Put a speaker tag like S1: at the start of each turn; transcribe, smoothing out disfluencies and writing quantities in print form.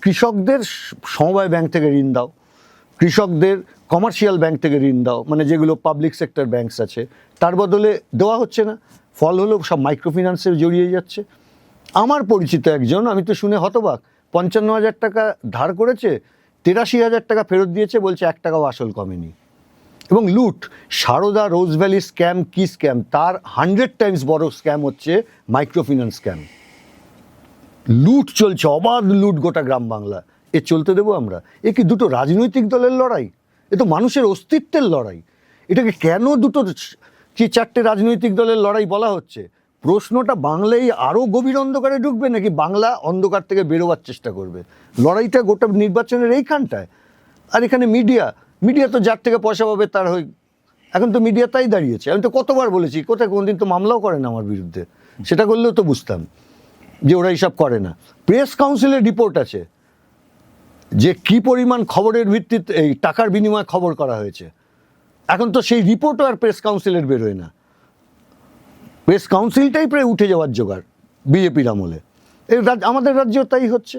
S1: কৃষকদের সমবায় ব্যাংক থেকে ঋণ দাও, কৃষকদের কমার্শিয়াল ব্যাংক থেকে ঋণ দাও, মানে যেগুলো পাবলিক সেক্টর ব্যাংকস আছে, তার বদলে দেওয়া হচ্ছে না। ফল হলো সব মাইক্রোফিন্যান্সে জড়িয়ে যাচ্ছে। আমার পরিচিত একজন, আমি তো শুনে হতবাক, 55,000 টাকা ধার করেছে, 83,000 টাকা ফেরত দিয়েছে, বলছে 1 টাকাও আসল কমেনি। এবং লুট, সারদা রোজ ভ্যালি স্ক্যাম কি স্ক্যাম, তার 100 টাইমস বড় স্ক্যাম হচ্ছে মাইক্রোফিন্যান্স স্ক্যাম। লুট চলছে, অবাধ লুট গোটা গ্রাম বাংলা। এ চলতে দেবো আমরা? এ কি দুটো রাজনৈতিক দলের লড়াই? এ তো মানুষের অস্তিত্বের লড়াই। এটাকে কেন দুটো কি 4টে রাজনৈতিক দলের লড়াই বলা হচ্ছে? প্রশ্নটা বাংলায় আরও গভীর অন্ধকারে ঢুকবে নাকি বাংলা অন্ধকার থেকে বেরোবার চেষ্টা করবে? লড়াইটা গোটা নির্বাচনের এইখানটায়। আর এখানে মিডিয়া তো যার থেকে পয়সা পাবে তার হয়ে, এখন তো মিডিয়া তাই দাঁড়িয়েছে। আমি তো কতবার বলেছি, কোথায় কোনোদিন তো মামলাও করে না আমার বিরুদ্ধে, সেটা করলেও তো বুঝতাম যে ওরা এইসব করে না। প্রেস কাউন্সিলের রিপোর্ট আছে যে কি পরিমাণ খবরের ভিত্তিতে এই টাকার বিনিময়ে খবর করা হয়েছে। এখন তো সেই রিপোর্টও আর প্রেস কাউন্সিলের বেরোয় না। প্রেস কাউন্সিলটাই প্রায় উঠে যাওয়ার জোগাড় বিজেপির আমলে। আমাদের রাজ্যেও তাই হচ্ছে।